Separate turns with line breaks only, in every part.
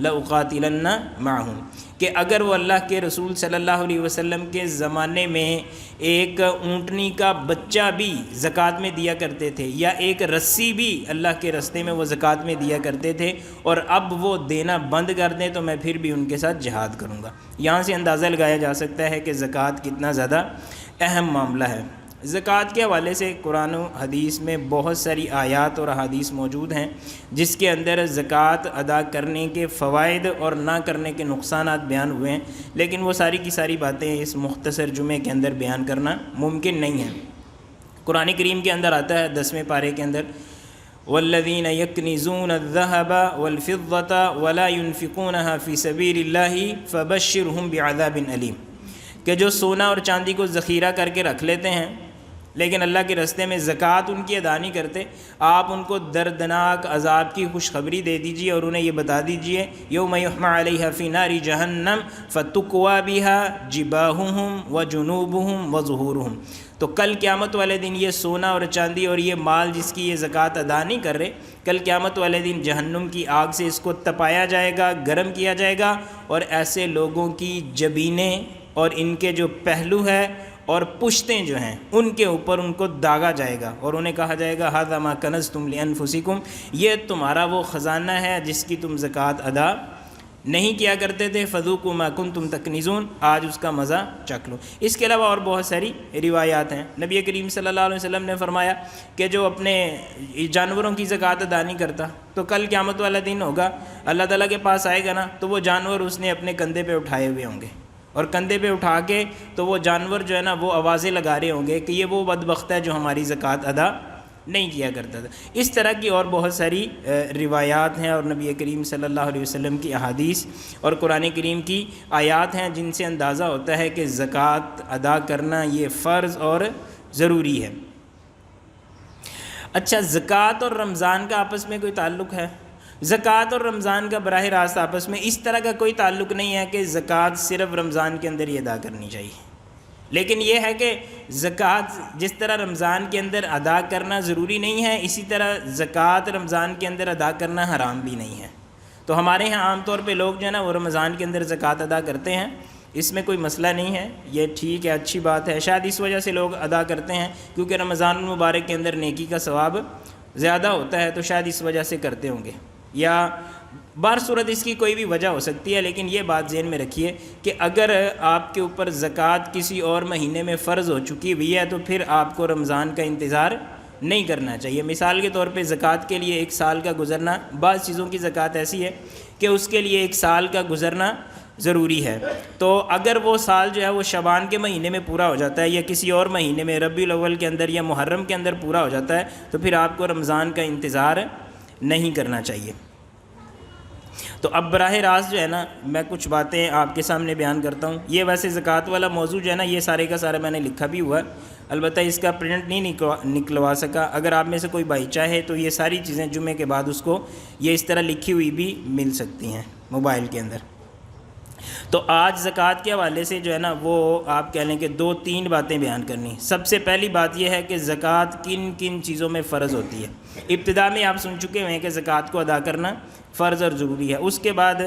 لأقاتلن معهم، کہ اگر وہ اللہ کے رسول صلی اللہ علیہ وسلم کے زمانے میں ایک اونٹنی کا بچہ بھی زکوٰۃ میں دیا کرتے تھے یا ایک رسی بھی اللہ کے راستے میں وہ زکوٰۃ میں دیا کرتے تھے اور اب وہ دینا بند کر دیں تو میں پھر بھی ان کے ساتھ جہاد کروں گا۔ یہاں سے اندازہ لگایا جا سکتا ہے کہ زکوٰۃ کتنا زیادہ اہم معاملہ ہے۔ زکوٰۃ کے حوالے سے قرآن و حدیث میں بہت ساری آیات اور احادیث موجود ہیں جس کے اندر زکوٰۃ ادا کرنے کے فوائد اور نہ کرنے کے نقصانات بیان ہوئے ہیں، لیکن وہ ساری کی ساری باتیں اس مختصر جمعے کے اندر بیان کرنا ممکن نہیں ہے۔ قرآن کریم کے اندر آتا ہے 10ویں پارے کے اندر والذین یکنزون الذہب والفضة ولا ينفقونها فی سبیل اللہ فبشرہم بعذاب علیم، کہ جو سونا اور چاندی کو ذخیرہ کر کے رکھ لیتے ہیں لیکن اللہ کے راستے میں زکوٰۃ ان کی ادا نہیں کرتے، آپ ان کو دردناک عذاب کی خوشخبری دے دیجیے اور انہیں یہ بتا دیجیے یوم یحمى علیہا فی نار جہنم فتکوی بہا جباہہم وجنوبہم وظہورہم، تو کل قیامت والے دن یہ سونا اور چاندی اور یہ مال جس کی یہ زکوٰۃ ادا نہیں کر رہے، کل قیامت والے دن جہنم کی آگ سے اس کو تپایا جائے گا، گرم کیا جائے گا، اور ایسے لوگوں کی جبینیں اور ان کے جو پہلو ہے اور پشتیں جو ہیں ان کے اوپر ان کو داغا جائے گا اور انہیں کہا جائے گا ھذا ما کنزتم لانفسکم، یہ تمہارا وہ خزانہ ہے جس کی تم زکوٰۃ ادا نہیں کیا کرتے تھے، فذوقوا ما کنتم تکنزون، آج اس کا مزہ چکھ لو۔ اس کے علاوہ اور بہت ساری روایات ہیں۔ نبی کریم صلی اللہ علیہ وسلم نے فرمایا کہ جو اپنے جانوروں کی زکوٰۃ ادا نہیں کرتا تو کل قیامت والا دن ہوگا، اللہ تعالیٰ کے پاس آئے گا نا تو وہ جانور اس نے اپنے کندھے پہ اٹھائے ہوئے ہوں گے، اور کندھے پہ اٹھا کے تو وہ جانور جو ہے نا وہ آوازیں لگا رہے ہوں گے کہ یہ وہ بدبخت ہے جو ہماری زکوٰۃ ادا نہیں کیا کرتا تھا۔ اس طرح کی اور بہت ساری روایات ہیں اور نبی کریم صلی اللہ علیہ وسلم کی احادیث اور قرآن کریم کی آیات ہیں جن سے اندازہ ہوتا ہے کہ زکوٰۃ ادا کرنا یہ فرض اور ضروری ہے۔ اچھا، زکوٰۃ اور رمضان کا آپس میں کوئی تعلق ہے؟ زکوٰۃ اور رمضان کا براہ راست آپس میں اس طرح کا کوئی تعلق نہیں ہے کہ زکوٰۃ صرف رمضان کے اندر ہی ادا کرنی چاہیے، لیکن یہ ہے کہ زکوٰۃ جس طرح رمضان کے اندر ادا کرنا ضروری نہیں ہے، اسی طرح زکوٰۃ رمضان کے اندر ادا کرنا حرام بھی نہیں ہے۔ تو ہمارے ہاں عام طور پہ لوگ جو ہے نا وہ رمضان کے اندر زکوٰۃ ادا کرتے ہیں، اس میں کوئی مسئلہ نہیں ہے، یہ ٹھیک ہے، اچھی بات ہے۔ شاید اس وجہ سے لوگ ادا کرتے ہیں کیونکہ رمضان المبارک کے اندر نیکی کا ثواب زیادہ ہوتا ہے، تو شاید اس وجہ سے کرتے ہوں گے، یا بہر صورت اس کی کوئی بھی وجہ ہو سکتی ہے۔ لیکن یہ بات ذہن میں رکھیے کہ اگر آپ کے اوپر زکوٰۃ کسی اور مہینے میں فرض ہو چکی ہوئی ہے تو پھر آپ کو رمضان کا انتظار نہیں کرنا چاہیے۔ مثال کے طور پہ زکوٰۃ کے لیے 1 سال کا گزرنا، بعض چیزوں کی زکوٰۃ ایسی ہے کہ اس کے لیے 1 سال کا گزرنا ضروری ہے، تو اگر وہ سال جو ہے وہ شعبان کے مہینے میں پورا ہو جاتا ہے یا کسی اور مہینے میں ربیع الاول کے اندر یا محرم کے اندر پورا ہو جاتا ہے تو پھر آپ کو رمضان کا انتظار نہیں کرنا چاہیے۔ تو اب براہ راست جو ہے نا میں کچھ باتیں آپ کے سامنے بیان کرتا ہوں۔ یہ ویسے زکوٰۃ والا موضوع جو ہے نا یہ سارے کا سارا میں نے لکھا بھی ہوا ہے، البتہ اس کا پرنٹ نہیں نکلوا سکا۔ اگر آپ میں سے کوئی بھائی چاہے تو یہ ساری چیزیں جمعے کے بعد اس کو یہ اس طرح لکھی ہوئی بھی مل سکتی ہیں موبائل کے اندر۔ تو آج زکوٰۃ کے حوالے سے جو ہے نا وہ آپ کہہ لیں کہ 2-3 باتیں بیان کرنی۔ سب سے پہلی بات یہ ہے کہ زکوٰۃ کن کن چیزوں میں فرض ہوتی ہے۔ ابتدا میں آپ سن چکے ہیں کہ زکوٰۃ کو ادا کرنا فرض اور ضروری ہے۔ اس کے بعد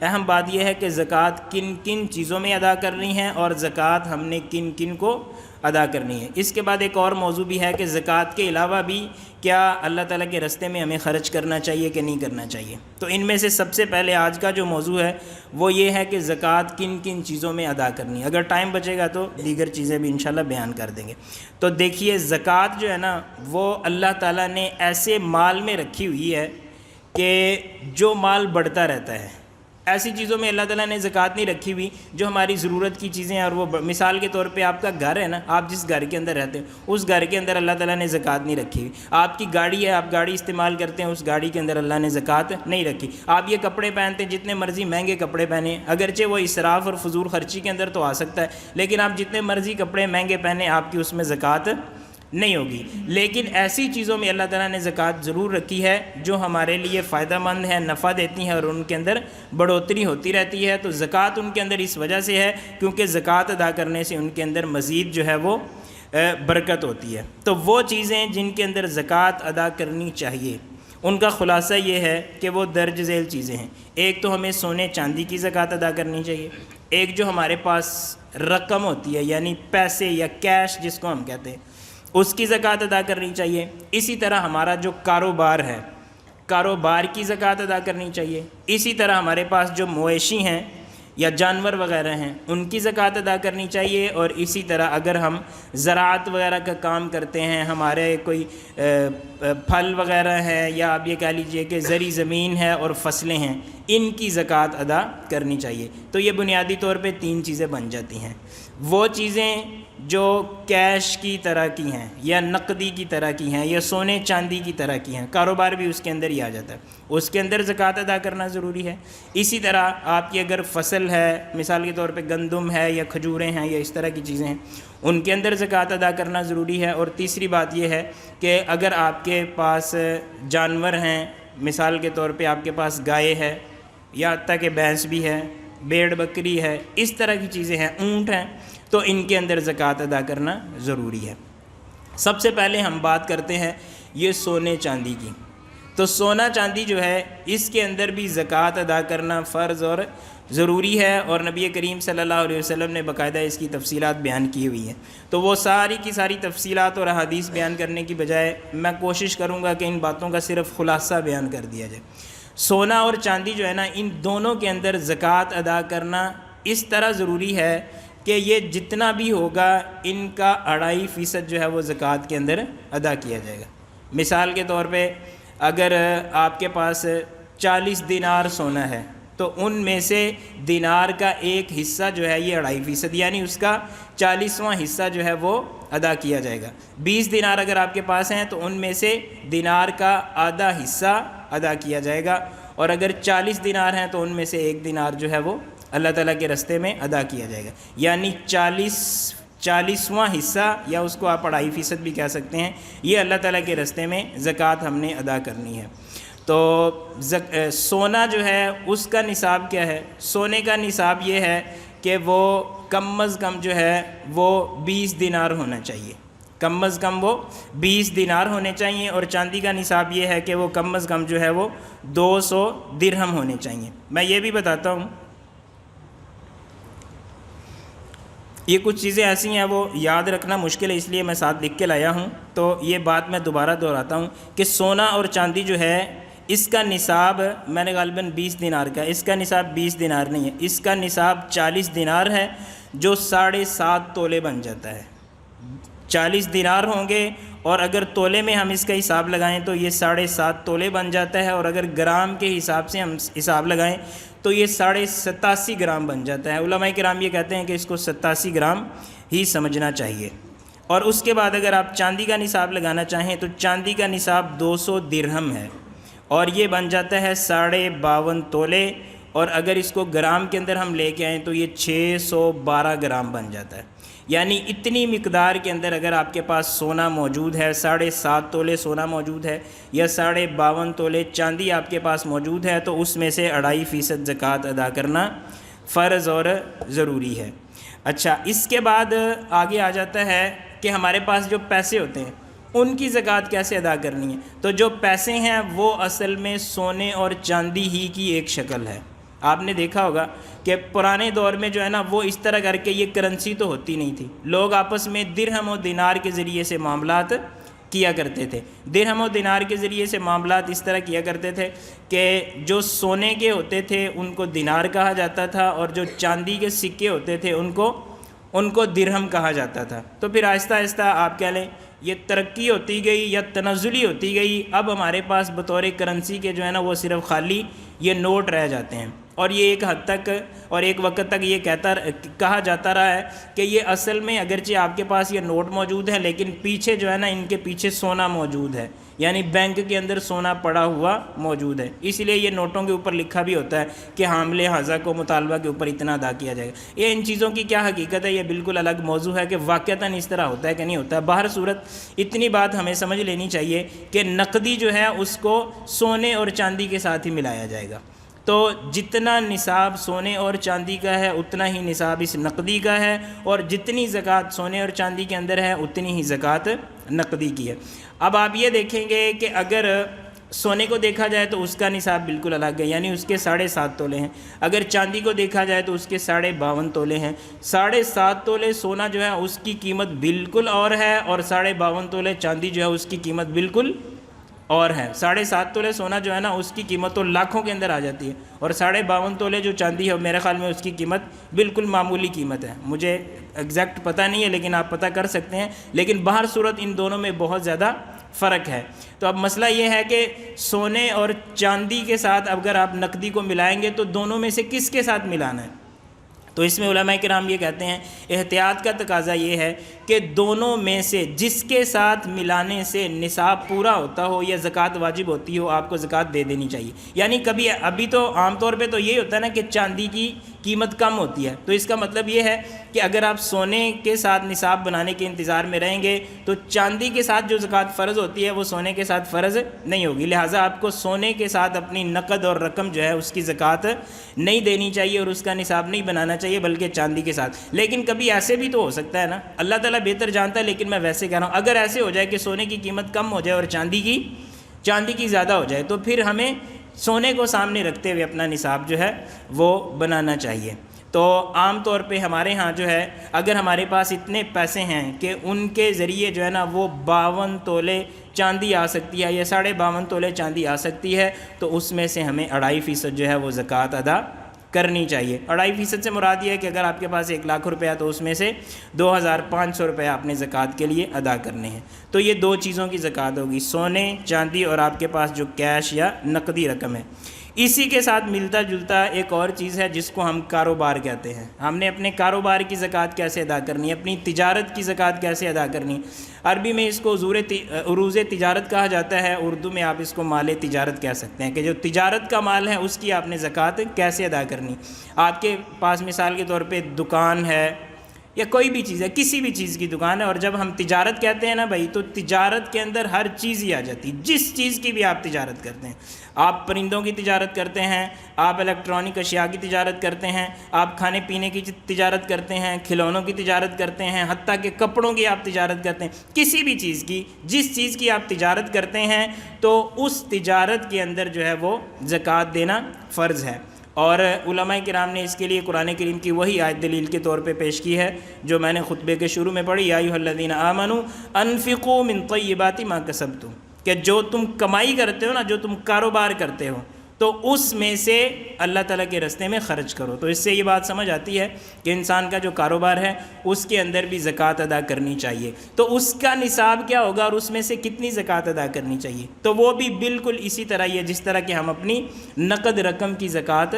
اہم بات یہ ہے کہ زکوٰۃ کن کن چیزوں میں ادا کرنی ہے اور زکوٰۃ ہم نے کن کن کو ادا کرنی ہے۔ اس کے بعد ایک اور موضوع بھی ہے کہ زکوٰۃ کے علاوہ بھی کیا اللہ تعالیٰ کے راستے میں ہمیں خرچ کرنا چاہیے کہ نہیں کرنا چاہیے۔ تو ان میں سے سب سے پہلے آج کا جو موضوع ہے وہ یہ ہے کہ زکوٰۃ کن کن چیزوں میں ادا کرنی ہے۔ اگر ٹائم بچے گا تو دیگر چیزیں بھی انشاءاللہ بیان کر دیں گے۔ تو دیکھیے، زکوٰۃ جو ہے نا وہ اللہ تعالیٰ نے ایسے مال میں رکھی ہوئی ہے کہ جو مال بڑھتا رہتا ہے۔ ایسی چیزوں میں اللہ تعالیٰ نے زکوٰۃ نہیں رکھی ہوئی جو ہماری ضرورت کی چیزیں ہیں، اور وہ مثال کے طور پہ آپ کا گھر ہے نا، آپ جس گھر کے اندر رہتے ہیں اس گھر کے اندر اللہ تعالیٰ نے زکوٰۃ نہیں رکھی ہوئی۔ آپ کی گاڑی ہے، آپ گاڑی استعمال کرتے ہیں، اس گاڑی کے اندر اللہ نے زکوٰۃ نہیں رکھی۔ آپ یہ کپڑے پہنتے ہیں، جتنے مرضی مہنگے کپڑے پہنیں، اگرچہ وہ اسراف اور فضول خرچی کے اندر تو آ سکتا ہے، لیکن آپ جتنے مرضی کپڑے مہنگے پہنیں آپ کی اس میں زکوٰۃ نہیں ہوگی۔ لیکن ایسی چیزوں میں اللہ تعالیٰ نے زکوٰۃ ضرور رکھی ہے جو ہمارے لیے فائدہ مند ہے، نفع دیتی ہیں اور ان کے اندر بڑھوتری ہوتی رہتی ہے۔ تو زکوٰۃ ان کے اندر اس وجہ سے ہے کیونکہ زکوٰۃ ادا کرنے سے ان کے اندر مزید جو ہے وہ برکت ہوتی ہے۔ تو وہ چیزیں جن کے اندر زکوٰۃ ادا کرنی چاہیے ان کا خلاصہ یہ ہے کہ وہ درج ذیل چیزیں ہیں۔ ایک تو ہمیں سونے چاندی کی زکوٰۃ ادا کرنی چاہیے، ایک جو ہمارے پاس رقم ہوتی ہے یعنی پیسے یا کیش جس کو ہم کہتے ہیں اس کی زکوٰۃ ادا کرنی چاہیے۔ اسی طرح ہمارا جو کاروبار ہے کاروبار کی زکوٰۃ ادا کرنی چاہیے۔ اسی طرح ہمارے پاس جو مویشی ہیں یا جانور وغیرہ ہیں ان کی زکوٰۃ ادا کرنی چاہیے۔ اور اسی طرح اگر ہم زراعت وغیرہ کا کام کرتے ہیں، ہمارے کوئی پھل وغیرہ ہیں یا آپ یہ کہہ لیجئے کہ زرعی زمین ہے اور فصلیں ہیں، ان کی زکوٰۃ ادا کرنی چاہیے۔ تو یہ بنیادی طور پہ 3 چیزیں بن جاتی ہیں۔ وہ چیزیں جو کیش کی طرح کی ہیں یا نقدی کی طرح کی ہیں یا سونے چاندی کی طرح کی ہیں، کاروبار بھی اس کے اندر ہی آ جاتا ہے، اس کے اندر زکوٰۃ ادا کرنا ضروری ہے۔ اسی طرح آپ کی اگر فصل ہے، مثال کے طور پہ گندم ہے یا کھجوریں ہیں یا اس طرح کی چیزیں ہیں، ان کے اندر زکوٰۃ ادا کرنا ضروری ہے۔ اور تیسری بات یہ ہے کہ اگر آپ کے پاس جانور ہیں، مثال کے طور پہ آپ کے پاس گائے ہے یا حتیٰ کہ بھینس بھی ہے، بھیڑ بکری ہے، اس طرح کی چیزیں ہیں، اونٹ ہیں، تو ان کے اندر زکوٰۃ ادا کرنا ضروری ہے۔ سب سے پہلے ہم بات کرتے ہیں یہ سونے چاندی کی۔ تو سونا چاندی جو ہے اس کے اندر بھی زکوٰۃ ادا کرنا فرض اور ضروری ہے، اور نبی کریم صلی اللہ علیہ وسلم نے باقاعدہ اس کی تفصیلات بیان کی ہوئی ہیں۔ تو وہ ساری کی ساری تفصیلات اور احادیث بیان کرنے کی بجائے میں کوشش کروں گا کہ ان باتوں کا صرف خلاصہ بیان کر دیا جائے۔ سونا اور چاندی جو ہے نا، ان دونوں کے اندر زکوٰۃ ادا کرنا اس طرح ضروری ہے کہ یہ جتنا بھی ہوگا ان کا 2.5% جو ہے وہ زکوٰۃ کے اندر ادا کیا جائے گا۔ مثال کے طور پہ اگر آپ کے پاس 40 دینار سونا ہے تو ان میں سے دینار کا ایک حصہ جو ہے یہ 2.5% یعنی اس کا 40واں حصہ جو ہے وہ ادا کیا جائے گا۔ 20 دینار اگر آپ کے پاس ہیں تو ان میں سے دینار کا آدھا حصہ ادا کیا جائے گا، اور اگر 40 دینار ہیں تو ان میں سے 1 دینار جو ہے وہ اللہ تعالیٰ کے رستے میں ادا کیا جائے گا۔ یعنی 40واں حصہ یا اس کو آپ 2.5% بھی کہہ سکتے ہیں، یہ اللہ تعالیٰ کے رستے میں زکوٰۃ ہم نے ادا کرنی ہے۔ تو سونا جو ہے اس کا نصاب کیا ہے؟ سونے کا نصاب یہ ہے کہ وہ کم از کم جو ہے وہ 20 دینار ہونا چاہیے، کم از کم وہ 20 دینار ہونے چاہیے۔ اور چاندی کا نصاب یہ ہے کہ وہ کم از کم جو ہے وہ 200 درہم ہونے چاہیے۔ میں یہ بھی بتاتا ہوں، یہ کچھ چیزیں ایسی ہیں وہ یاد رکھنا مشکل ہے، اس لیے میں ساتھ لکھ کے لایا ہوں۔ تو یہ بات میں دوبارہ دہراتا ہوں کہ سونا اور چاندی جو ہے اس کا نصاب میں نے غالباً 20 دینار کا، اس کا نصاب 20 دینار نہیں ہے، اس کا نصاب 40 دینار ہے جو 7.5 تولے بن جاتا ہے۔ 40 دینار ہوں گے، اور اگر تولے میں ہم اس کا حساب لگائیں تو یہ 7.5 تولے بن جاتا ہے، اور اگر گرام کے حساب سے ہم حساب لگائیں تو یہ 87.5 گرام بن جاتا ہے۔ علماء کرام یہ کہتے ہیں کہ اس کو 87 گرام ہی سمجھنا چاہیے۔ اور اس کے بعد اگر آپ چاندی کا نصاب لگانا چاہیں تو چاندی کا نصاب 200 درہم ہے، اور یہ بن جاتا ہے 52.5 تولے، اور اگر اس کو گرام کے اندر ہم لے کے آئیں تو یہ 612 گرام بن جاتا ہے۔ یعنی اتنی مقدار کے اندر اگر آپ کے پاس سونا موجود ہے، 7.5 تولے سونا موجود ہے یا 52.5 تولے چاندی آپ کے پاس موجود ہے، تو اس میں سے 2.5% زکوٰۃ ادا کرنا فرض اور ضروری ہے۔ اچھا، اس کے بعد آگے آ جاتا ہے کہ ہمارے پاس جو پیسے ہوتے ہیں ان کی زکوٰۃ کیسے ادا کرنی ہے۔ تو جو پیسے ہیں وہ اصل میں سونے اور چاندی ہی کی ایک شکل ہے۔ آپ نے دیکھا ہوگا کہ پرانے دور میں جو ہے نا وہ اس طرح کر کے، یہ کرنسی تو ہوتی نہیں تھی، لوگ آپس میں درہم و دینار کے ذریعے سے معاملات کیا کرتے تھے۔ درہم و دینار کے ذریعے سے معاملات اس طرح کیا کرتے تھے کہ جو سونے کے ہوتے تھے ان کو دینار کہا جاتا تھا، اور جو چاندی کے سکے ہوتے تھے ان کو درہم کہا جاتا تھا۔ تو پھر آہستہ آہستہ آپ کہہ لیں یہ ترقی ہوتی گئی یا تنزلی ہوتی گئی، اب ہمارے پاس بطور کرنسی کے جو ہے نا وہ صرف خالی یہ نوٹ رہ جاتے ہیں، اور یہ ایک حد تک اور ایک وقت تک یہ کہا جاتا رہا ہے کہ یہ اصل میں اگرچہ آپ کے پاس یہ نوٹ موجود ہے لیکن پیچھے جو ہے نا ان کے پیچھے سونا موجود ہے، یعنی بینک کے اندر سونا پڑا ہوا موجود ہے۔ اس لیے یہ نوٹوں کے اوپر لکھا بھی ہوتا ہے کہ حامل حاضہ کو مطالبہ کے اوپر اتنا ادا کیا جائے گا۔ یہ ان چیزوں کی کیا حقیقت ہے، یہ بالکل الگ موضوع ہے کہ واقعتاً اس طرح ہوتا ہے کہ نہیں ہوتا ہے۔ باہر صورت اتنی بات ہمیں سمجھ لینی چاہیے کہ نقدی جو ہے اس کو سونے اور چاندی کے ساتھ ہی ملایا جائے گا۔ تو جتنا نصاب سونے اور چاندی کا ہے اتنا ہی نصاب اس نقدی کا ہے، اور جتنی زکوٰۃ سونے اور چاندی کے اندر ہے اتنی ہی زکوٰۃ نقدی کی ہے۔ اب آپ یہ دیکھیں گے کہ اگر سونے کو دیکھا جائے تو اس کا نصاب بالکل الگ ہے، یعنی اس کے 7.5 تولے ہیں۔ اگر چاندی کو دیکھا جائے تو اس کے 52.5 تولے ہیں۔ 7.5 تولے سونا جو ہے اس کی قیمت بالکل اور ہے، اور 52.5 تولے چاندی جو ہے اس کی قیمت بالکل اور ہے۔ 7.5 تولے سونا جو ہے نا اس کی قیمت تو لاکھوں کے اندر آ جاتی ہے، اور 52.5 تولے جو چاندی ہے میرے خیال میں اس کی قیمت بالکل معمولی قیمت ہے۔ مجھے ایگزیکٹ پتہ نہیں ہے لیکن آپ پتہ کر سکتے ہیں، لیکن بہر صورت ان دونوں میں بہت زیادہ فرق ہے۔ تو اب مسئلہ یہ ہے کہ سونے اور چاندی کے ساتھ اگر آپ نقدی کو ملائیں گے تو دونوں میں سے کس کے ساتھ ملانا ہے؟ تو اس میں علماء کرام یہ کہتے ہیں احتیاط کا تقاضا یہ ہے کہ دونوں میں سے جس کے ساتھ ملانے سے نصاب پورا ہوتا ہو یا زکوٰۃ واجب ہوتی ہو آپ کو زکوٰۃ دے دینی چاہیے۔ یعنی کبھی ابھی تو عام طور پہ تو یہی ہوتا ہے نا کہ چاندی کی قیمت کم ہوتی ہے، تو اس کا مطلب یہ ہے کہ اگر آپ سونے کے ساتھ نصاب بنانے کے انتظار میں رہیں گے تو چاندی کے ساتھ جو زکوٰۃ فرض ہوتی ہے وہ سونے کے ساتھ فرض نہیں ہوگی، لہٰذا آپ کو سونے کے ساتھ اپنی نقد اور رقم جو ہے اس کی زکوٰۃ نہیں دینی چاہیے اور اس کا نصاب نہیں بنانا چاہیے بلکہ چاندی کے ساتھ۔ لیکن کبھی ایسے بھی تو ہو سکتا ہے نا، اللہ تعالیٰ بہتر جانتا ہے، لیکن میں ویسے کہہ رہا ہوں اگر ایسے ہو جائے کہ سونے کی قیمت کم ہو جائے اور چاندی کی زیادہ ہو جائے تو پھر ہمیں سونے کو سامنے رکھتے ہوئے اپنا نصاب جو ہے وہ بنانا چاہیے۔ تو عام طور پہ ہمارے ہاں جو ہے اگر ہمارے پاس اتنے پیسے ہیں کہ ان کے ذریعے جو ہے نا وہ 52 تولے چاندی آ سکتی ہے یا 52.5 تولے چاندی آ سکتی ہے تو اس میں سے ہمیں 2.5% جو ہے وہ زکوٰۃ ادا کرنی چاہیے۔ 2.5% سے مراد یہ ہے کہ اگر آپ کے پاس 1 لاکھ روپیہ تو اس میں سے 2,500 روپے آپ نے زکوٰۃ کے لیے ادا کرنے ہیں۔ تو یہ 2 چیزوں کی زکوٰۃ ہوگی، سونے چاندی اور آپ کے پاس جو کیش یا نقدی رقم ہے۔ اسی کے ساتھ ملتا جلتا ایک اور چیز ہے جس کو ہم کاروبار کہتے ہیں۔ ہم نے اپنے کاروبار کی زکوٰۃ کیسے ادا کرنی ہے، اپنی تجارت کی زکوٰۃ کیسے ادا کرنی ہے۔ عربی میں اس کو عروض تجارت کہا جاتا ہے، اردو میں آپ اس کو مال تجارت کہہ سکتے ہیں کہ جو تجارت کا مال ہے اس کی آپ نے زکوٰۃ کیسے ادا کرنی۔ آپ کے پاس مثال کے طور پہ دکان ہے یا کوئی بھی چیز ہے، کسی بھی چیز کی دکان ہے، اور جب ہم تجارت کہتے ہیں نا بھائی تو تجارت کے اندر ہر چیز ہی آ جاتی ہے، جس چیز کی بھی آپ تجارت کرتے ہیں۔ آپ پرندوں کی تجارت کرتے ہیں، آپ الیکٹرانک اشیاء کی تجارت کرتے ہیں، آپ کھانے پینے کی تجارت کرتے ہیں، کھلونوں کی تجارت کرتے ہیں، حتیٰ کہ کپڑوں کی آپ تجارت کرتے ہیں، کسی بھی چیز کی جس چیز کی آپ تجارت کرتے ہیں تو اس تجارت کے اندر جو ہے وہ زکوٰۃ دینا فرض ہے۔ اور علماء کرام نے اس کے لیے قرآن کریم کی وہی آیت دلیل کے طور پہ پیش کی ہے جو میں نے خطبے کے شروع میں پڑھی، یا ایھا الذین آمنوا انفقوا من طیبات ما کسبتم، کہ جو تم کمائی کرتے ہو نا، جو تم کاروبار کرتے ہو تو اس میں سے اللہ تعالیٰ کے راستے میں خرچ کرو۔ تو اس سے یہ بات سمجھ آتی ہے کہ انسان کا جو کاروبار ہے اس کے اندر بھی زکوٰۃ ادا کرنی چاہیے۔ تو اس کا نصاب کیا ہوگا اور اس میں سے کتنی زکوٰۃ ادا کرنی چاہیے؟ تو وہ بھی بالکل اسی طرح ہی ہے جس طرح کہ ہم اپنی نقد رقم کی زکوٰۃ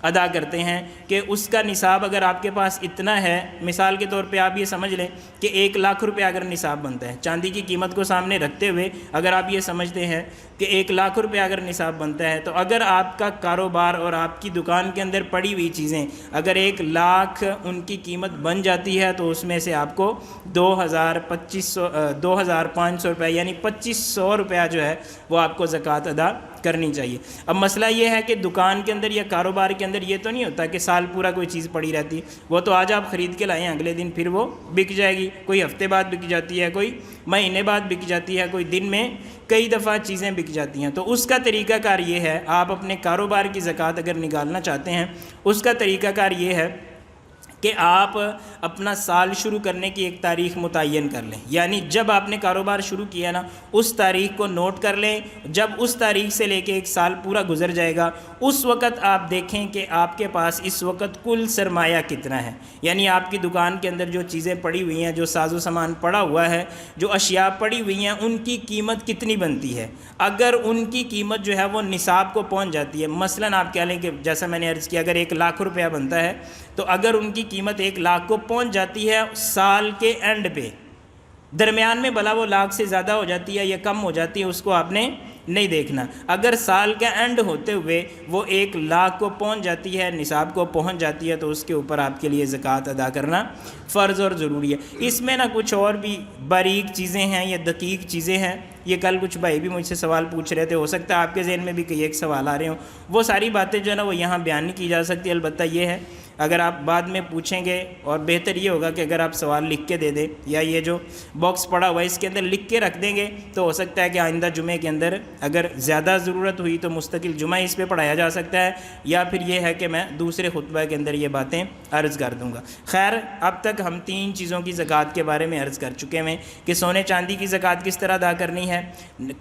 ادا کرتے ہیں، کہ اس کا نصاب اگر آپ کے پاس اتنا ہے، مثال کے طور پہ آپ یہ سمجھ لیں کہ 1 لاکھ روپے اگر نصاب بنتا ہے، چاندی کی قیمت کو سامنے رکھتے ہوئے اگر آپ یہ سمجھتے ہیں کہ 1 لاکھ روپے اگر نصاب بنتا ہے، تو اگر آپ کا کاروبار اور آپ کی دکان کے اندر پڑی ہوئی چیزیں اگر 1 لاکھ ان کی قیمت بن جاتی ہے تو اس میں سے آپ کو 2,500 روپے یعنی 2,500 روپیہ جو ہے وہ آپ کو زکوٰۃ ادا کرنی چاہیے۔ اب مسئلہ یہ ہے کہ دکان کے اندر یا کاروبار کے اندر یہ تو نہیں ہوتا کہ سال پورا کوئی چیز پڑی رہتی، وہ تو آج آپ خرید کے لائیں اگلے دن پھر وہ بک جائے گی، کوئی ہفتے بعد بک جاتی ہے، کوئی مہینے بعد بک جاتی ہے، کوئی دن میں کئی دفعہ چیزیں بک جاتی ہیں۔ تو اس کا طریقہ کار یہ ہے، آپ اپنے کاروبار کی زکوٰۃ اگر نکالنا چاہتے ہیں اس کا طریقہ کار یہ ہے کہ آپ اپنا سال شروع کرنے کی ایک تاریخ متعین کر لیں، یعنی جب آپ نے کاروبار شروع کیا نا اس تاریخ کو نوٹ کر لیں۔ جب اس تاریخ سے لے کے 1 سال پورا گزر جائے گا اس وقت آپ دیکھیں کہ آپ کے پاس اس وقت کل سرمایہ کتنا ہے، یعنی آپ کی دکان کے اندر جو چیزیں پڑی ہوئی ہیں، جو ساز و سامان پڑا ہوا ہے، جو اشیاء پڑی ہوئی ہیں، ان کی قیمت کتنی بنتی ہے۔ اگر ان کی قیمت جو ہے وہ نصاب کو پہنچ جاتی ہے، مثلاً آپ کہہ لیں کہ جیسا میں نے عرض کیا اگر 1 لاکھ روپیہ بنتا ہے تو اگر ان کی قیمت 1 لاکھ کو پہنچ جاتی ہے سال کے اینڈ پہ، درمیان میں بھلا وہ لاکھ سے زیادہ ہو جاتی ہے یا کم ہو جاتی ہے اس کو آپ نے نہیں دیکھنا، اگر سال کا اینڈ ہوتے ہوئے وہ 1 لاکھ کو پہنچ جاتی ہے، نصاب کو پہنچ جاتی ہے، تو اس کے اوپر آپ کے لیے زکوٰۃ ادا کرنا فرض اور ضروری ہے۔ اس میں نہ کچھ اور بھی باریک چیزیں ہیں یا دقیق چیزیں ہیں، یہ کل کچھ بھائی بھی مجھ سے سوال پوچھ رہے تھے، ہو سکتا ہے آپ کے ذہن میں بھی کئی ایک سوال آ رہے ہوں، وہ ساری باتیں جو ہے نا وہ یہاں بیان نہیں کی جا سکتی، البتہ یہ ہے اگر آپ بعد میں پوچھیں گے، اور بہتر یہ ہوگا کہ اگر آپ سوال لکھ کے دے دیں یا یہ جو باکس پڑا ہوا ہے اس کے اندر لکھ کے رکھ دیں گے تو ہو سکتا ہے کہ آئندہ جمعے کے اندر اگر زیادہ ضرورت ہوئی تو مستقل جمعہ اس پہ پڑھایا جا سکتا ہے، یا پھر یہ ہے کہ میں دوسرے خطبہ کے اندر یہ باتیں عرض کر دوں گا۔ خیر، اب تک ہم 3 چیزوں کی زکوٰۃ کے بارے میں عرض کر چکے ہیں کہ سونے چاندی کی زکوٰۃ کس طرح ادا کرنی ہے،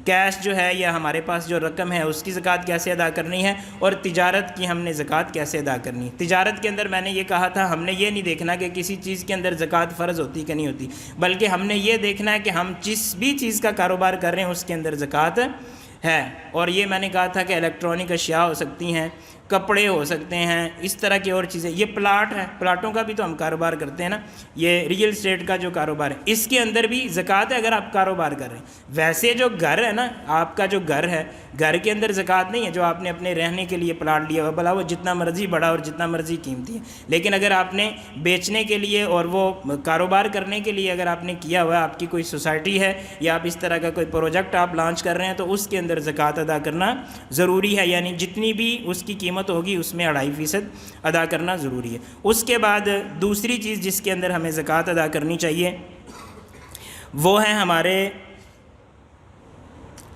کیش جو ہے یا ہمارے پاس جو رقم ہے اس کی زکوٰۃ کیسے ادا کرنی ہے، اور تجارت کی ہم نے زکوٰۃ کیسے ادا کرنی ہے۔ تجارت کے اندر میں نے یہ کہا تھا ہم نے یہ نہیں دیکھنا کہ کسی چیز کے اندر زکوٰۃ فرض ہوتی کہ نہیں ہوتی، بلکہ ہم نے یہ دیکھنا ہے کہ ہم جس بھی چیز کا کاروبار کر رہے ہیں اس کے اندر زکوٰۃ ہے۔ اور یہ میں نے کہا تھا کہ الیکٹرانک اشیاء ہو سکتی ہیں، کپڑے ہو سکتے ہیں، اس طرح کی اور چیزیں، یہ پلاٹ ہے، پلاٹوں کا بھی تو ہم کاروبار کرتے ہیں نا، یہ ریئل اسٹیٹ کا جو کاروبار ہے اس کے اندر بھی زکوٰۃ ہے اگر آپ کاروبار کر رہے ہیں۔ ویسے جو گھر ہے نا، آپ کا جو گھر ہے، گھر کے اندر زکوٰۃ نہیں ہے، جو آپ نے اپنے رہنے کے لیے پلاٹ لیا ہوا، بھلا وہ جتنا مرضی بڑا اور جتنا مرضی قیمتی ہے، لیکن اگر آپ نے بیچنے کے لیے اور وہ کاروبار کرنے کے لیے اگر آپ نے کیا ہوا ہے، آپ کی کوئی سوسائٹی ہے یا آپ اس طرح کا کوئی پروجیکٹ آپ لانچ کر رہے ہیں تو اس کے اندر زکوٰۃ ادا کرنا ضروری ہے، یعنی جتنی بھی اس کی قیمت ہوگی اس میں 2.5% ادا کرنا ضروری ہے۔ اس کے بعد دوسری چیز جس کے اندر ہمیں زکوٰۃ ادا کرنی چاہیے وہ ہے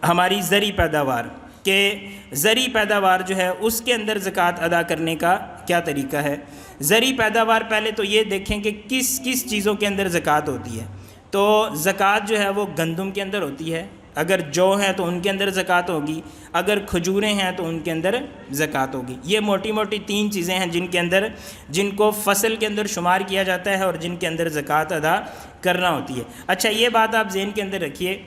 ہماری زرعی پیداوار، کہ زرعی پیداوار جو ہے اس کے اندر زکوٰۃ ادا کرنے کا کیا طریقہ ہے۔ زرعی پیداوار پہلے تو یہ دیکھیں کہ کس کس چیزوں کے اندر زکوٰۃ ہوتی ہے۔ تو زکوٰۃ جو ہے وہ گندم کے اندر ہوتی ہے، اگر جو ہیں تو ان کے اندر زکوٰۃ ہوگی، اگر کھجوریں ہیں تو ان کے اندر زکوٰۃ ہوگی۔ یہ موٹی موٹی 3 چیزیں ہیں جن کو فصل کے اندر شمار کیا جاتا ہے اور جن کے اندر زکوٰۃ ادا کرنا ہوتی ہے۔ اچھا، یہ بات آپ ذہن کے اندر رکھیے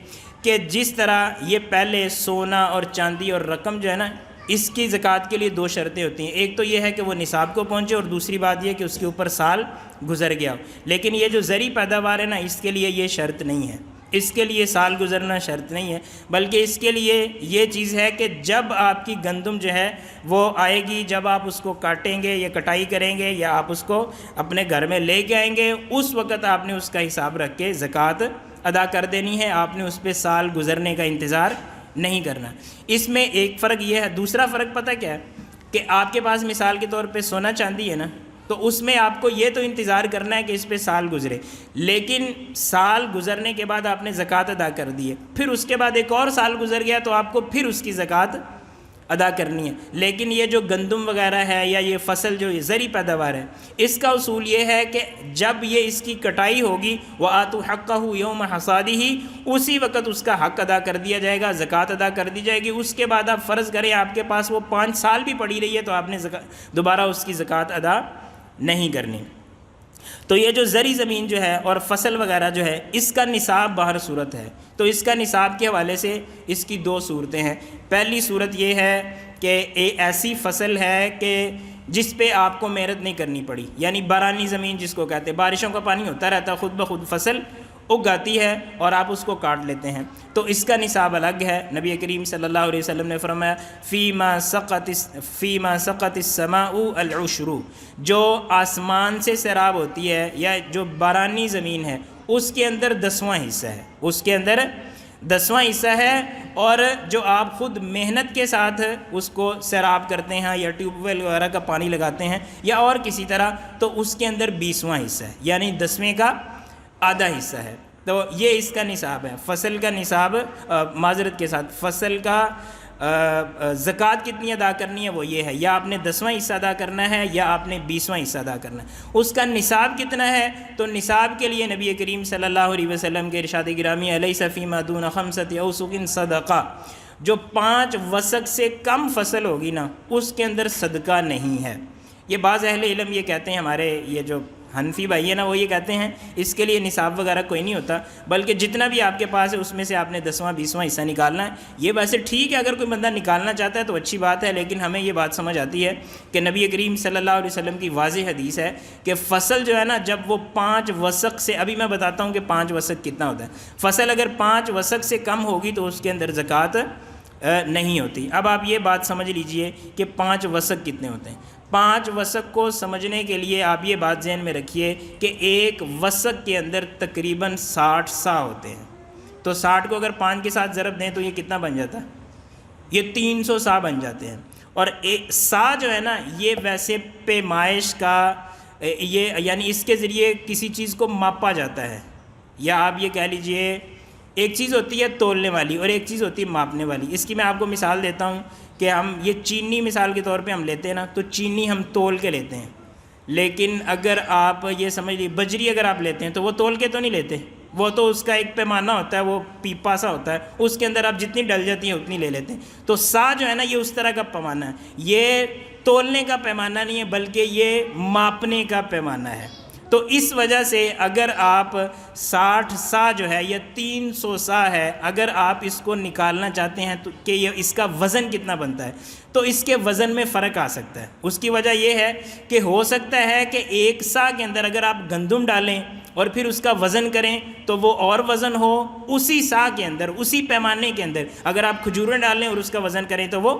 کہ جس طرح یہ پہلے سونا اور چاندی اور رقم جو ہے نا، اس کی زکوٰۃ کے لیے 2 شرطیں ہوتی ہیں، ایک تو یہ ہے کہ وہ نصاب کو پہنچے اور دوسری بات یہ کہ اس کے اوپر سال گزر گیا ہو۔ لیکن یہ جو زرعی پیداوار ہے نا، اس کے لیے یہ شرط نہیں ہے، اس کے لیے سال گزرنا شرط نہیں ہے، بلکہ اس کے لیے یہ چیز ہے کہ جب آپ کی گندم جو ہے وہ آئے گی، جب آپ اس کو کاٹیں گے یا کٹائی کریں گے یا آپ اس کو اپنے گھر میں لے کے آئیں گے، اس وقت آپ نے اس کا حساب رکھ کے زکوٰۃ ادا کر دینی ہے، آپ نے اس پہ سال گزرنے کا انتظار نہیں کرنا۔ اس میں ایک فرق یہ ہے، دوسرا فرق پتہ کیا ہے کہ آپ کے پاس مثال کے طور پہ سونا چاندی ہے نا، تو اس میں آپ کو یہ تو انتظار کرنا ہے کہ اس پہ سال گزرے، لیکن سال گزرنے کے بعد آپ نے زکوٰۃ ادا کر دی ہے، پھر اس کے بعد ایک اور سال گزر گیا تو آپ کو پھر اس کی زکوٰۃ ادا کرنی ہے۔ لیکن یہ جو گندم وغیرہ ہے یا یہ فصل جو زرعی پیداوار ہے، اس کا اصول یہ ہے کہ جب یہ اس کی کٹائی ہوگی وَآتُوا حَقَّهُ يَوْمَ حَصَادِهِ، اسی وقت اس کا حق ادا کر دیا جائے گا، زکوٰۃ ادا کر دی جائے گی۔ اس کے بعد آپ فرض کریں آپ کے پاس وہ 5 سال بھی پڑی رہی ہے تو آپ نے دوبارہ اس کی زکوٰۃ ادا نہیں کرنی۔ تو یہ جو زرعی زمین جو ہے اور فصل وغیرہ جو ہے، اس کا نصاب باہر صورت ہے، تو اس کا نصاب کے حوالے سے اس کی 2 صورتیں ہیں۔ پہلی صورت یہ ہے کہ ایسی فصل ہے کہ جس پہ آپ کو محنت نہیں کرنی پڑی، یعنی بارانی زمین جس کو کہتے ہیں، بارشوں کا پانی ہوتا رہتا ہے، خود بخود فصل اگ آتی ہے اور آپ اس کو کاٹ لیتے ہیں، تو اس کا نصاب الگ ہے۔ نبی کریم صلی اللہ علیہ وسلم نے فرمایا فیما سقط السماء العشر، جو آسمان سے سیراب ہوتی ہے یا جو بارانی زمین ہے اس کے اندر 10واں حصہ ہے، اس کے اندر 10واں حصہ ہے، اور جو آپ خود محنت کے ساتھ اس کو سیراب کرتے ہیں یا ٹیوب ویل وغیرہ کا پانی لگاتے ہیں یا اور کسی طرح، تو اس کے اندر 20واں حصہ ہے، یعنی 10ویں کا آدھا حصہ ہے۔ تو یہ اس کا نصاب ہے، فصل کا نصاب، معذرت کے ساتھ فصل کا زکوٰۃ کتنی ادا کرنی ہے وہ یہ ہے، یا آپ نے 10واں حصہ ادا کرنا ہے یا آپ نے 20واں حصہ ادا کرنا ہے۔ اس کا نصاب کتنا ہے، تو نصاب کے لیے نبی کریم صلی اللہ علیہ وسلم کے ارشاد گرامی الیس فیما دون 5 اوسق صدقہ، جو 5 وسق سے کم فصل ہوگی نا اس کے اندر صدقہ نہیں ہے۔ یہ بعض اہل علم یہ کہتے ہیں، ہمارے یہ جو حنفی بھائی ہیں نا وہ یہ کہتے ہیں اس کے لیے نصاب وغیرہ کوئی نہیں ہوتا، بلکہ جتنا بھی آپ کے پاس ہے اس میں سے آپ نے 10واں 20واں حصہ نکالنا ہے۔ یہ ویسے ٹھیک ہے، اگر کوئی بندہ نکالنا چاہتا ہے تو اچھی بات ہے، لیکن ہمیں یہ بات سمجھ آتی ہے کہ نبی کریم صلی اللہ علیہ وسلم کی واضح حدیث ہے کہ فصل جو ہے نا جب وہ 5 وسق سے، ابھی میں بتاتا ہوں کہ 5 وسق کتنا ہوتا ہے، فصل اگر 5 وسق سے کم ہوگی تو اس کے اندر زکوٰۃ نہیں ہوتی۔ اب آپ یہ بات سمجھ لیجئے کہ 5 وسق کتنے ہوتے ہیں۔ 5 وسق کو سمجھنے کے لیے آپ یہ بات ذہن میں رکھیے کہ ایک وسق کے اندر تقریباً 60 سا ہوتے ہیں، تو 60 کو اگر 5 کے ساتھ ضرب دیں تو یہ کتنا بن جاتا ہے، یہ 300 سا بن جاتے ہیں۔ اور سا جو ہے نا یہ ویسے پیمائش کا یہ یعنی اس کے ذریعے کسی چیز کو ماپا جاتا ہے، یا آپ یہ کہہ لیجئے ایک چیز ہوتی ہے تولنے والی اور ایک چیز ہوتی ہے ماپنے والی۔ اس کی میں آپ کو مثال دیتا ہوں کہ ہم یہ چینی مثال کے طور پہ ہم لیتے ہیں نا، تو چینی ہم تول کے لیتے ہیں، لیکن اگر آپ یہ سمجھ لیجیے بجری اگر آپ لیتے ہیں تو وہ تول کے تو نہیں لیتے، وہ تو اس کا ایک پیمانہ ہوتا ہے، وہ پیپا سا ہوتا ہے، اس کے اندر آپ جتنی ڈل جاتی ہیں اتنی لے لیتے ہیں۔ تو سا جو ہے نا یہ اس طرح کا پیمانہ ہے، یہ تولنے کا پیمانہ نہیں ہے بلکہ یہ ماپنے کا پیمانہ ہے۔ تو اس وجہ سے اگر آپ 60 سا جو ہے یا 300 سا ہے، اگر آپ اس کو نکالنا چاہتے ہیں تو کہ یہ اس کا وزن کتنا بنتا ہے، تو اس کے وزن میں فرق آ سکتا ہے۔ اس کی وجہ یہ ہے کہ ہو سکتا ہے کہ ایک سا کے اندر اگر آپ گندم ڈالیں اور پھر اس کا وزن کریں تو وہ اور وزن ہو، اسی سا کے اندر اسی پیمانے کے اندر اگر آپ کھجوریں ڈالیں اور اس کا وزن کریں تو وہ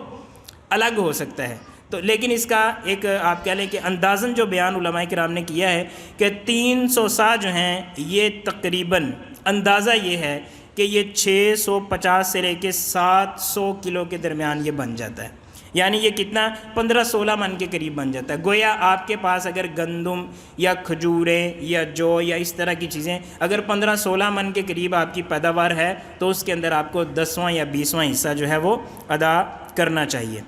الگ ہو سکتا ہے۔ تو لیکن اس کا ایک آپ کہہ لیں کہ اندازاً جو بیان علماء کرام نے کیا ہے کہ 300 سا جو ہیں یہ تقریباً اندازہ یہ ہے کہ یہ 650 سے لے کے 700 کلو کے درمیان یہ بن جاتا ہے، یعنی یہ کتنا 15-16 من کے قریب بن جاتا ہے۔ گویا آپ کے پاس اگر گندم یا کھجوریں یا جو یا اس طرح کی چیزیں اگر 15-16 من کے قریب آپ کی پیداوار ہے تو اس کے اندر آپ کو 10واں یا 20واں حصہ جو ہے وہ ادا کرنا چاہیے۔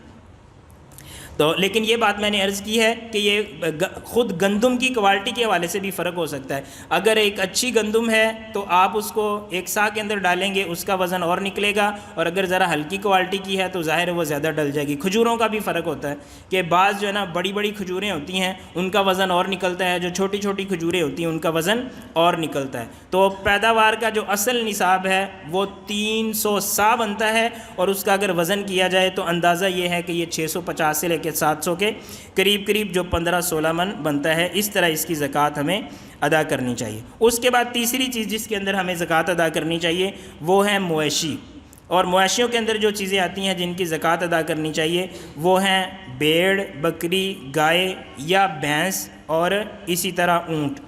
تو لیکن یہ بات میں نے عرض کی ہے کہ یہ خود گندم کی کوالٹی کے حوالے سے بھی فرق ہو سکتا ہے۔ اگر ایک اچھی گندم ہے تو آپ اس کو ایک سا کے اندر ڈالیں گے، اس کا وزن اور نکلے گا، اور اگر ذرا ہلکی کوالٹی کی ہے تو ظاہر ہے وہ زیادہ ڈل جائے گی۔ کھجوروں کا بھی فرق ہوتا ہے کہ بعض جو ہے نا بڑی بڑی کھجوریں ہوتی ہیں ان کا وزن اور نکلتا ہے، جو چھوٹی چھوٹی کھجوریں ہوتی ہیں ان کا وزن اور نکلتا ہے۔ تو پیداوار کا جو اصل نصاب ہے وہ 300 سا بنتا ہے، اور اس کا اگر وزن کیا جائے تو اندازہ یہ ہے کہ یہ 650 سے لے کے 700 کے قریب جو 15-16 من بنتا ہے۔ اس طرح اس کی زکوٰۃ ہمیں ادا کرنی چاہیے۔ اس کے بعد تیسری چیز جس کے اندر ہمیں زکوٰۃ ادا کرنی چاہیے وہ ہے مویشی، اور مویشیوں کے اندر جو چیزیں آتی ہیں جن کی زکوٰۃ ادا کرنی چاہیے وہ ہیں بھیڑ، بکری، گائے یا بھینس اور اسی طرح اونٹ۔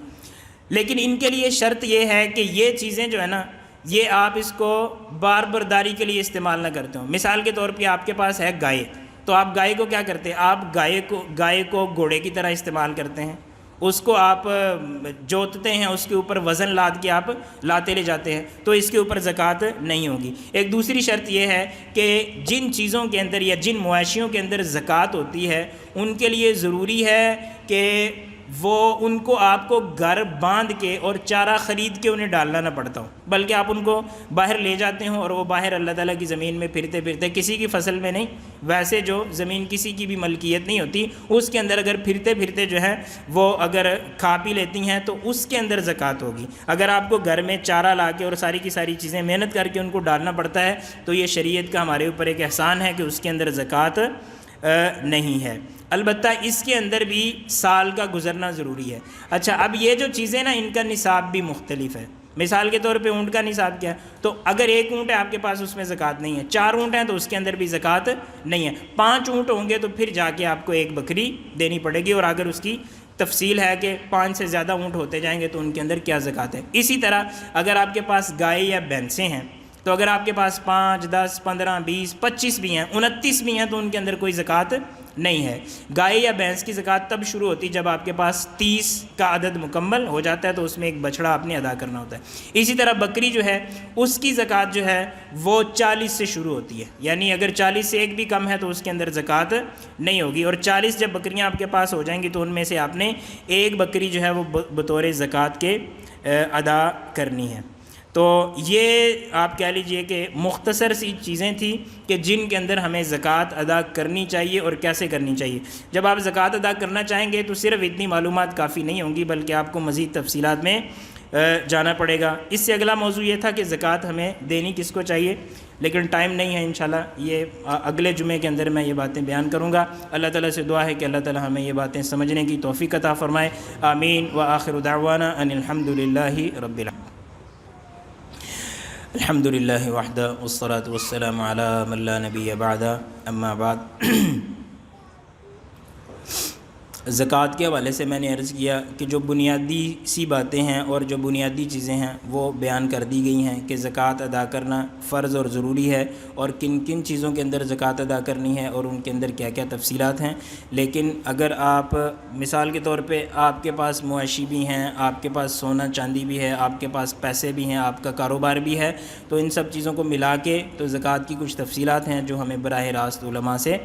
لیکن ان کے لیے شرط یہ ہے کہ یہ چیزیں جو ہے نا یہ آپ اس کو بار برداری کے لیے استعمال نہ کرتے ہوں۔ مثال کے طور پہ آپ کے پاس ہے گائے، تو آپ گائے کو کیا کرتے ہیں، آپ گائے کو گھوڑے کی طرح استعمال کرتے ہیں، اس کو آپ جوتتے ہیں، اس کے اوپر وزن لاد کے آپ لاتے لے جاتے ہیں، تو اس کے اوپر زکوٰۃ نہیں ہوگی۔ ایک دوسری شرط یہ ہے کہ جن چیزوں کے اندر یا جن مویشیوں کے اندر زکوٰۃ ہوتی ہے ان کے لیے ضروری ہے کہ وہ ان کو آپ کو گھر باندھ کے اور چارہ خرید کے انہیں ڈالنا نہ پڑتا ہو، بلکہ آپ ان کو باہر لے جاتے ہوں اور وہ باہر اللہ تعالیٰ کی زمین میں پھرتے پھرتے کسی کی فصل میں نہیں، ویسے جو زمین کسی کی بھی ملکیت نہیں ہوتی اس کے اندر اگر پھرتے پھرتے جو ہے وہ اگر کھا پی لیتی ہیں تو اس کے اندر زکوٰۃ ہوگی۔ اگر آپ کو گھر میں چارہ لا کے اور ساری کی ساری چیزیں محنت کر کے ان کو ڈالنا پڑتا ہے تو یہ شریعت کا ہمارے اوپر ایک احسان ہے کہ اس کے اندر زکوٰۃ نہیں ہے۔ البتہ اس کے اندر بھی سال کا گزرنا ضروری ہے۔ اچھا، اب یہ جو چیزیں نا ان کا نصاب بھی مختلف ہے۔ مثال کے طور پہ اونٹ کا نصاب کیا ہے، تو اگر ایک اونٹ ہے آپ کے پاس اس میں زکوٰۃ نہیں ہے، 4 اونٹ ہیں تو اس کے اندر بھی زکوٰۃ نہیں ہے، 5 اونٹ ہوں گے تو پھر جا کے آپ کو ایک بکری دینی پڑے گی، اور اگر اس کی تفصیل ہے کہ 5 سے زیادہ اونٹ ہوتے جائیں گے تو ان کے اندر کیا زکوٰۃ ہے۔ اسی طرح اگر آپ کے پاس گائے یا بھینسیں ہیں تو اگر آپ کے پاس 5، 10، 15، 20، 25 بھی ہیں، 29 بھی ہیں تو ان کے اندر کوئی زکوٰۃ نہیں ہے۔ گائے یا بھینس کی زکوٰۃ تب شروع ہوتی جب آپ کے پاس 30 کا عدد مکمل ہو جاتا ہے تو اس میں ایک بچڑا آپ نے ادا کرنا ہوتا ہے۔ اسی طرح بکری جو ہے اس کی زکوٰۃ جو ہے وہ 40 سے شروع ہوتی ہے، یعنی اگر 40 سے ایک بھی کم ہے تو اس کے اندر زکوٰۃ نہیں ہوگی، اور 40 جب بکریاں آپ کے پاس ہو جائیں گی تو ان میں سے آپ نے ایک بکری جو ہے وہ بطور زکوٰۃ کے ادا کرنی ہے۔ تو یہ آپ کہہ لیجئے کہ مختصر سی چیزیں تھیں کہ جن کے اندر ہمیں زکوٰۃ ادا کرنی چاہیے اور کیسے کرنی چاہیے۔ جب آپ زکوٰۃ ادا کرنا چاہیں گے تو صرف اتنی معلومات کافی نہیں ہوں گی بلکہ آپ کو مزید تفصیلات میں جانا پڑے گا۔ اس سے اگلا موضوع یہ تھا کہ زکوٰۃ ہمیں دینی کس کو چاہیے، لیکن ٹائم نہیں ہے، انشاءاللہ یہ اگلے جمعے کے اندر میں یہ باتیں بیان کروں گا۔ اللہ تعالیٰ سے دعا ہے کہ اللہ تعالیٰ ہمیں یہ باتیں سمجھنے کی توفیق عطا فرمائے۔ آمین وآخر دعوانا ان الحمد للہ رب العالمین۔ الحمد للہ وحدہ والصلاة والسلام علی من لا نبی بعدہ، اما بعد۔ زکوٰۃ کے حوالے سے میں نے عرض کیا کہ جو بنیادی سی باتیں ہیں اور جو بنیادی چیزیں ہیں وہ بیان کر دی گئی ہیں کہ زکوٰۃ ادا کرنا فرض اور ضروری ہے، اور کن کن چیزوں کے اندر زکوٰۃ ادا کرنی ہے اور ان کے اندر کیا کیا تفصیلات ہیں۔ لیکن اگر آپ مثال کے طور پہ آپ کے پاس معاشی بھی ہیں، آپ کے پاس سونا چاندی بھی ہے، آپ کے پاس پیسے بھی ہیں، آپ کا کاروبار بھی ہے، تو ان سب چیزوں کو ملا کے تو زکوٰۃ کی کچھ تفصیلات ہیں جو ہمیں براہ راست علماء سے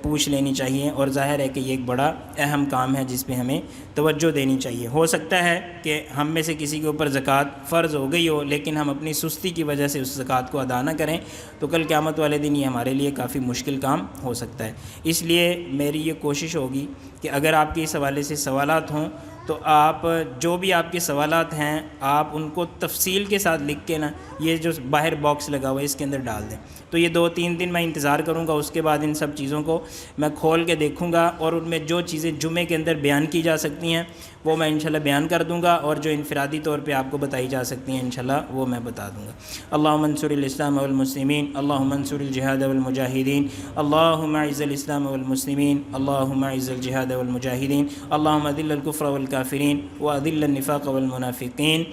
پوچھ لینی چاہیے، اور ظاہر ہے کہ یہ ایک بڑا اہم کام ہے جس پہ ہمیں توجہ دینی چاہیے۔ ہو سکتا ہے کہ ہم میں سے کسی کے اوپر زکوٰۃ فرض ہو گئی ہو، لیکن ہم اپنی سستی کی وجہ سے اس زکوٰۃ کو ادا نہ کریں، تو کل قیامت والے دن یہ ہمارے لیے کافی مشکل کام ہو سکتا ہے۔ اس لیے میری یہ کوشش ہوگی کہ اگر آپ کے اس حوالے سے سوالات ہوں تو آپ جو بھی آپ کے سوالات ہیں آپ ان کو تفصیل کے ساتھ لکھ کے نا، یہ جو باہر باکس لگا ہوا ہے اس کے اندر ڈال دیں، تو یہ 2-3 دن میں انتظار کروں گا، اس کے بعد ان سب چیزوں کو میں کھول کے دیکھوں گا، اور ان میں جو چیزیں جمعے کے اندر بیان کی جا سکتی ہیں وہ میں انشاءاللہ بیان کر دوں گا، اور جو انفرادی طور پہ آپ کو بتائی جا سکتی ہیں انشاءاللہ وہ میں بتا دوں گا۔ اللہم انصر الاسلام والمسلمین، اللہم انصر الجہاد والمجاہدین، اللہم اعز الاسلام والمسلمین، اللہم اعز الجہاد والمجاہدین، اللہم اذل الکفر والکافرین واذل النفاق والمنافقین،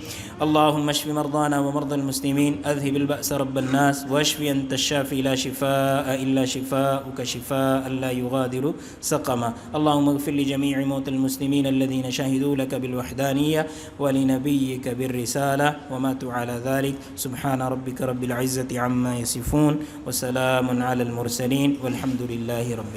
اللہم اشف مرضانا ومرضى المسلمین، اذهب البأس رب الناس واشف انت الشافی لا شفاء الا شفاءک شفاء لا یغادر سقما، اللہم اغفر لجمیع موت المسلمین الذین شہدوا لك بالوحدانیہ ولنبیک بالرسالہ وماتوا على ذلك، سبحان ربک رب العزة عما یصفون وسلام علی المرسلین والحمد للہ رب